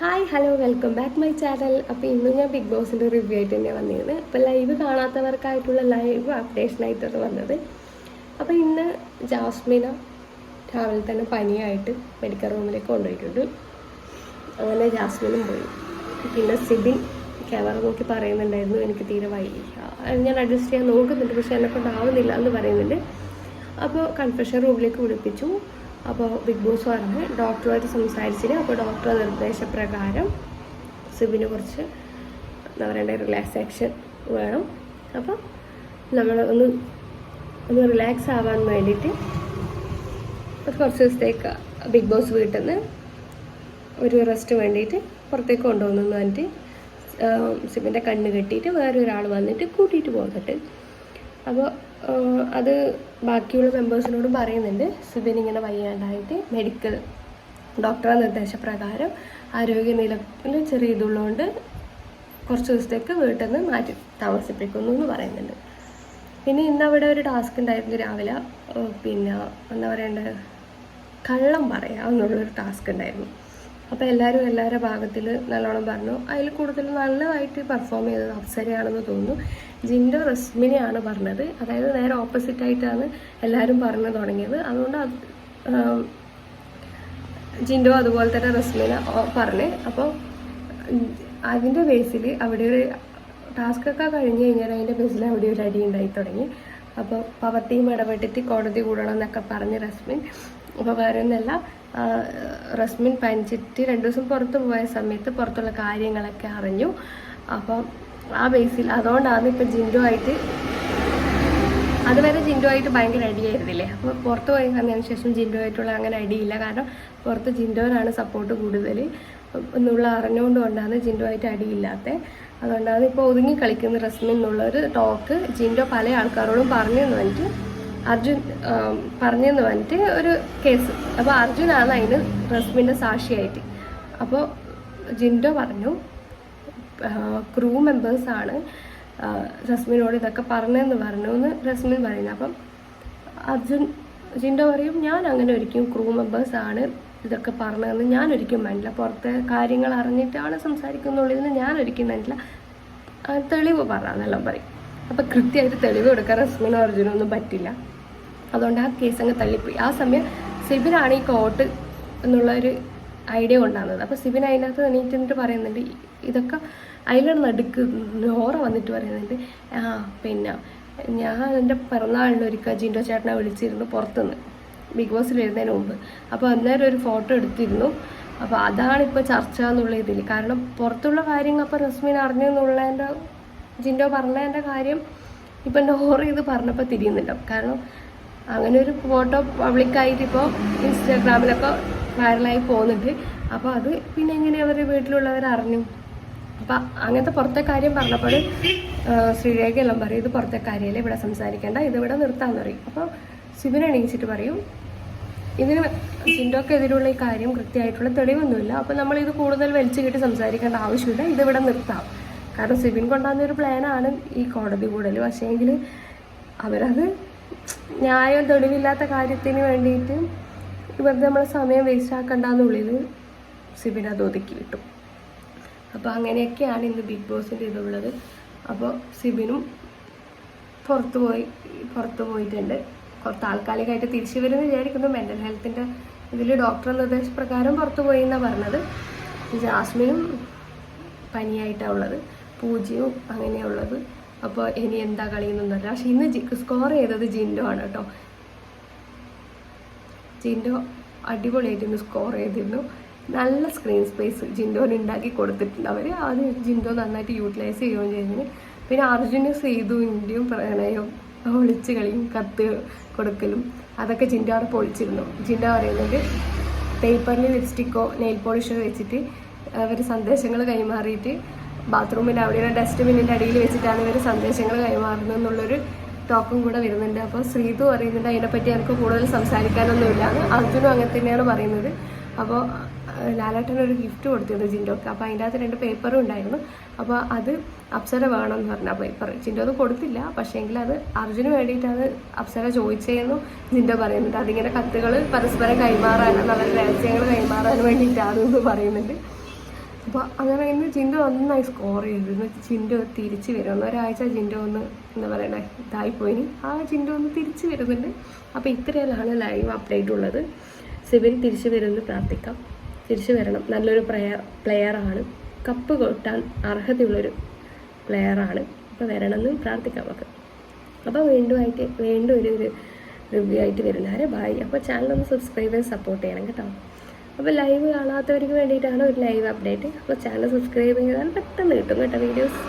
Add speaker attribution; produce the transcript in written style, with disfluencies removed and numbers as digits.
Speaker 1: Hi hello welcome back my channel. അപ്പോൾ ഇന്ന് ഞാൻ ബിഗ് ബോസിൻ്റെ റിവ്യൂ ആയിട്ട് തന്നെ വന്നിരുന്നു. അപ്പോൾ ലൈവ് കാണാത്തവർക്കായിട്ടുള്ള ലൈവ് അപ്ഡേഷനായിട്ടാണ് വന്നത്. അപ്പോൾ ഇന്ന് ജാസ്മിന രാവിലെ തന്നെ പനിയായിട്ട് മെഡിക്കൽ റൂമിലേക്ക് കൊണ്ടുപോയിട്ടുണ്ട്. അങ്ങനെ ജാസ്മിനും പോയി. പിന്നെ സിബിൻ ക്യാമറ നോക്കി പറയുന്നുണ്ടായിരുന്നു എനിക്ക് തീരെ വയ്യ, ഞാൻ അഡ്ജസ്റ്റ് ചെയ്യാൻ നോക്കുന്നുണ്ട് പക്ഷെ എന്നെക്കൊണ്ടാവുന്നില്ല എന്ന് പറയുന്നുണ്ട്. അപ്പോൾ കൺഫെഷൻ റൂമിലേക്ക് വിളിപ്പിച്ചു. അപ്പോൾ ബിഗ് ബോസ് പറഞ്ഞ് ഡോക്ടറുമായിട്ട് സംസാരിച്ചിട്ട് അപ്പോൾ ഡോക്ടറുടെ നിർദ്ദേശപ്രകാരം സിബിന് കുറച്ച് എന്താ പറയണ്ടേ റിലാക്സേഷൻ വേണം. അപ്പോൾ നമ്മൾ ഒന്ന് റിലാക്സ് ആവാൻ വേണ്ടിയിട്ട് കുറച്ച് ദിവസത്തേക്ക് ബിഗ് ബോസ് വീട്ടിൽ നിന്ന് ഒരു റെസ്റ്റ് വേണ്ടിയിട്ട് പുറത്തേക്ക് കൊണ്ടുപോകുന്നു പറഞ്ഞിട്ട് സിബിൻ്റെ കണ്ണ് കെട്ടിയിട്ട് വേറൊരാൾ വന്നിട്ട് കൂട്ടിയിട്ട് പോകുന്നുണ്ട്. അപ്പോൾ അത് ബാക്കിയുള്ള മെമ്പേഴ്സിനോടും പറയുന്നുണ്ട് സിബിൻ ഇങ്ങനെ വയ്യാണ്ടായിട്ട് മെഡിക്കൽ ഡോക്ടറുടെ നിർദ്ദേശപ്രകാരം ആരോഗ്യനിലയിൽ ചെറിയ ഇതുള്ളതുകൊണ്ട് കുറച്ച് ദിവസത്തേക്ക് വീട്ടിൽ നിന്ന് മാറ്റി താമസിപ്പിക്കുന്നു എന്ന് പറയുന്നുണ്ട്. പിന്നെ ഇന്നവിടെ ഒരു ടാസ്ക് ഉണ്ടായിരുന്നു രാവിലെ, പിന്നെ എന്താ പറയണ്ടത്, കള്ളം പറയുക എന്നുള്ളൊരു ടാസ്ക് ഉണ്ടായിരുന്നു. അപ്പോൾ എല്ലാവരുടെ ഭാഗത്തിൽ നല്ലോണം പറഞ്ഞു. അതിൽ കൂടുതൽ നല്ലതായിട്ട് പെർഫോം ചെയ്തത് അപ്സരയാണെന്ന് തോന്നുന്നു. ജിൻഡോ റസ്മിനെയാണ് പറഞ്ഞത്, അതായത് നേരെ ഓപ്പോസിറ്റായിട്ടാണ് എല്ലാവരും പറഞ്ഞു തുടങ്ങിയത്. അതുകൊണ്ട് ജിൻഡോ അതുപോലെ തന്നെ റസ്മിനെ പറഞ്ഞ്. അപ്പോൾ അതിൻ്റെ ബേസിൽ അവിടെ ഒരു ടാസ്കൊക്കെ കഴിഞ്ഞ് കഴിഞ്ഞാൽ അതിൻ്റെ ബേസിൽ അവിടെ ഒരു അടി ഉണ്ടായി തുടങ്ങി. അപ്പോൾ പവർ ടീം ഇടപെട്ടിട്ട് കോടതി കൂടണം എന്നൊക്കെ പറഞ്ഞ് റസ്മിൻ. അപ്പോൾ വേറെ ഒന്നല്ല, റസ്മിൻ പനിച്ചിട്ട് 2 ദിവസം പുറത്ത് പോയ സമയത്ത് പുറത്തുള്ള കാര്യങ്ങളൊക്കെ അറിഞ്ഞു. അപ്പം ആ ബേസിൽ അതുകൊണ്ടാണ് ഇപ്പം ജിൻഡോ ആയിട്ട്, അതുവരെ ജിൻഡോ ആയിട്ട് ഭയങ്കര അടിയായിരുന്നില്ലേ. അപ്പോൾ പുറത്ത് പോയി വന്നതിന് ശേഷം ജിൻഡോ ആയിട്ടുള്ള അങ്ങനെ അടിയില്ല. കാരണം പുറത്ത് ജിൻഡോനാണ് സപ്പോർട്ട് കൂടുതൽ എന്നുള്ള അറിഞ്ഞുകൊണ്ടാണ് ജിൻഡോ ആയിട്ട് അടിയില്ലാത്തത്. അതുകൊണ്ടാണ് ഇപ്പോൾ ഒതുങ്ങി കളിക്കുന്ന റസ്മിൻ എന്നുള്ളൊരു ടോക്ക് ജിൻഡോ പല ആൾക്കാരോടും പറഞ്ഞെന്ന് പറഞ്ഞിട്ട് അർജുൻ പറഞ്ഞെന്ന് പറഞ്ഞിട്ട് ഒരു കേസ്. അപ്പോൾ അർജുനാണ് അതിന് റസ്മിൻ്റെ സാക്ഷിയായിട്ട്. അപ്പോൾ ജിൻഡോ പറഞ്ഞു ക്രൂ മെമ്പേഴ്സാണ് റസ്മിനോട് ഇതൊക്കെ പറഞ്ഞതെന്ന് പറഞ്ഞു എന്ന് റസ്മിൻ പറയുന്നത്. അപ്പം ജിൻഡോ പറയും ഞാൻ അങ്ങനെ ഒരിക്കലും ക്രൂ മെമ്പേഴ്സാണ് ഇതൊക്കെ പറഞ്ഞതെന്ന് ഞാൻ ഒരിക്കലും വേണ്ടില്ല, പുറത്തെ കാര്യങ്ങൾ അറിഞ്ഞിട്ടാണ് സംസാരിക്കുന്നുള്ളതെന്ന് ഞാൻ ഒരിക്കലും വേണ്ടില്ല, തെളിവ് പറയാന്നെല്ലാം പറയും. അപ്പം കൃത്യമായിട്ട് തെളിവ് കൊടുക്കാൻ റസ്മിനോ അർജുനോ ഒന്നും പറ്റില്ല. അതുകൊണ്ട് ആ കേസ് അങ്ങ് തള്ളിപ്പോയി. ആ സമയം സിബിനാണ് ഈ കോട്ട് എന്നുള്ളൊരു ഐഡിയ കൊണ്ടാകുന്നത്. അപ്പോൾ സിബിൻ അതിനകത്ത് എണീറ്റിട്ട് പറയുന്നുണ്ട് ഇതൊക്കെ അതിലാണ് നടുക്ക് നോറ വന്നിട്ട് പറയുന്നുണ്ട് പിന്നെ ഞാൻ എൻ്റെ പിറന്നാളിനൊരിക്കൽ ജിൻഡോ ചേട്ടനെ വിളിച്ചിരുന്നു പുറത്തുനിന്ന് ബിഗ് ബോസിൽ വരുന്നതിന് മുമ്പ്. അപ്പോൾ അന്നേരം ഒരു ഫോട്ടോ എടുത്തിരുന്നു. അപ്പോൾ അതാണിപ്പോൾ ചർച്ച എന്നുള്ള ഇതിൽ. കാരണം പുറത്തുള്ള കാര്യങ്ങൾ അപ്പോൾ റസ്മിൻ അറിഞ്ഞെന്നുള്ളതിൻ്റെ ജിൻഡോ പറഞ്ഞതിൻ്റെ കാര്യം ഇപ്പം നോർ ചെയ്ത് പറഞ്ഞപ്പോൾ തിരിയുന്നുണ്ടാവും. കാരണം അങ്ങനെ ഒരു ഫോട്ടോ പബ്ലിക്കായിട്ട് ഇപ്പോൾ ഇൻസ്റ്റാഗ്രാമിലൊക്കെ വൈറലായി പോകുന്നുണ്ട്. അപ്പോൾ അത് പിന്നെ എങ്ങനെ അവർ വീട്ടിലുള്ളവർ അറിഞ്ഞു. അപ്പം അങ്ങനത്തെ പുറത്തെ കാര്യം പറഞ്ഞപ്പോൾ ശ്രീരേഖയെല്ലാം പറയും ഇത് പുറത്തെ കാര്യമല്ലേ, ഇവിടെ സംസാരിക്കേണ്ട, ഇതിവിടെ നിർത്താമെന്ന് പറയും. അപ്പോൾ സിബിൻ എണീച്ചിട്ട് പറയും ഇതിന് ജിൻഡോക്കെതിരുള്ള ഈ കാര്യം കൃത്യമായിട്ടുള്ള തെളിവൊന്നുമില്ല, അപ്പോൾ നമ്മളിത് കൂടുതൽ വലിച്ചു കെട്ടി സംസാരിക്കേണ്ട ആവശ്യമില്ല, ഇതിവിടെ നിർത്താം. കാരണം സിബിൻ കൊണ്ടുവന്നൊരു പ്ലാനാണ് ഈ കോടതി കൂടൽ. പക്ഷേങ്കിൽ അവരത് ന്യായം തെളിവില്ലാത്ത കാര്യത്തിന് വേണ്ടിയിട്ട് വെറുതെ നമ്മളെ സമയം വേസ്റ്റ് ആക്കണ്ടെന്നുള്ളിൽ സിബിൻ അത് ഒതുക്കി കിട്ടും. അപ്പോൾ അങ്ങനെയൊക്കെയാണ് ഇന്ന് ബിഗ് ബോസിൻ്റെ ഇതുള്ളത്. അപ്പോൾ സിബിനും പുറത്ത് പോയിട്ടുണ്ട്. താൽക്കാലികമായിട്ട് തിരിച്ചു വരുമെന്ന് വിചാരിക്കുന്നു. മെൻ്റൽ ഹെൽത്തിൻ്റെ ഇതിൽ ഡോക്ടർ നിർദ്ദേശപ്രകാരം പുറത്തു പോയി എന്നാണ് പറഞ്ഞത്. ജാസ്മിനും പനിയായിട്ടാണ് ഉള്ളത്, പൂജയും അങ്ങനെയുള്ളത്. അപ്പോൾ ഇനി എന്താ കളിയെന്നൊന്നുമല്ല. പക്ഷെ ഇന്ന് സ്കോർ ചെയ്തത് ജിൻഡോ ആണ് കേട്ടോ. ജിൻഡോ അടിപൊളിയായിട്ടൊന്ന് സ്കോർ ചെയ്തിരുന്നു. നല്ല സ്ക്രീൻ സ്പേസ് ജിൻഡോന് ഉണ്ടാക്കി കൊടുത്തിട്ടുണ്ട് അവർ. അത് ജിൻഡോ നന്നായിട്ട് യൂട്ടിലൈസ് ചെയ്യുകയും ചെയ്തതിന്. പിന്നെ അർജുനും സേതുവിൻ്റെയും പ്രണയവും ഒളിച്ച് കളിയും കത്ത് കൊടുക്കലും അതൊക്കെ ജിൻഡോ അവിടെ പൊളിച്ചിരുന്നു. ജിൻഡോ പറയുന്നത് പേപ്പറിൽ ലിപ്സ്റ്റിക്കോ നെയിൽ പോളിഷോ വെച്ചിട്ട് അവർ സന്ദേശങ്ങൾ കൈമാറിയിട്ട് ബാത്റൂമിൻ്റെ അവിടെയുള്ള ഡസ്റ്റ്ബിന്നിൻ്റെ അടിയിൽ വെച്ചിട്ടാണ് ഇവർ സന്ദേശങ്ങൾ കൈമാറുന്നത് എന്നുള്ളൊരു ടോക്കും കൂടെ വരുന്നുണ്ട്. അപ്പോൾ ശ്രീതു പറയുന്നുണ്ട് അതിനെപ്പറ്റി എനിക്ക് കൂടുതൽ സംസാരിക്കാനൊന്നുമില്ല. അർജുനും അങ്ങനെ തന്നെയാണ് പറയുന്നത്. അപ്പോൾ ലാലേട്ടൻ ഒരു ഗിഫ്റ്റ് കൊടുത്തിരുന്നു ജിൻഡോക്ക്. അപ്പോൾ അതിൻ്റെ അകത്ത് 2 പേപ്പറും ഉണ്ടായിരുന്നു. അപ്പോൾ അത് അപ്സര വേണമെന്ന് പറഞ്ഞു ആ പേപ്പർ. ജിൻഡോ അത് കൊടുത്തില്ല, പക്ഷേങ്കിൽ അത് അർജുന് വേണ്ടിയിട്ടാണ് അപ്സര ചോദിച്ചതെന്നും ജിൻഡോ പറയുന്നുണ്ട്. അതിങ്ങനെ കത്തുകൾ പരസ്പരം കൈമാറാനാണ്, അവരുടെ രഹസ്യങ്ങൾ കൈമാറാൻ വേണ്ടിയിട്ടാണെന്ന് പറയുന്നുണ്ട്. അപ്പോൾ അങ്ങനെ ഇന്ന് ജിൻഡോ നന്നായി സ്കോർ ചെയ്തു. ഇന്ന് ജിൻഡോ തിരിച്ച് വരും. ഒരാഴ്ച ജിൻഡോ ഒന്ന് എന്താ പറയണേ ഇതായിപ്പോയിന്, ആ ജിൻഡോ ഒന്ന് തിരിച്ച് വരുന്നുണ്ട്. അപ്പോൾ ഇത്രയിലാണ് ലൈവ് അപ്ഡേറ്റ് ഉള്ളത്. സിബിൻ തിരിച്ച് വരുമെന്ന് പ്രാർത്ഥിക്കാം. തിരിച്ചു വരണം. നല്ലൊരു പ്ലെയറാണ്, കപ്പ് കൊട്ടാൻ അർഹതയുള്ളൊരു പ്ലെയറാണ്. അപ്പോൾ വരണമെന്ന് പ്രാർത്ഥിക്കാം നമുക്ക്. അപ്പോൾ വീണ്ടും ഒരു റിവ്യൂ ആയിട്ട് വരുന്നവരെ ബൈ. അപ്പോൾ ചാനലൊന്ന് സബ്സ്ക്രൈബ് ചെയ്ത് സപ്പോർട്ട് ചെയ്യണം കേട്ടോ. അപ്പോൾ ലൈവ് കാണാത്തവർക്ക് വേണ്ടിയിട്ടാണ് ഒരു ലൈവ് അപ്ഡേറ്റ്. അപ്പോൾ ചാനൽ സബ്സ്ക്രൈബ് ചെയ്താൽ പെട്ടെന്ന് കിട്ടും കേട്ടോ വീഡിയോസ്.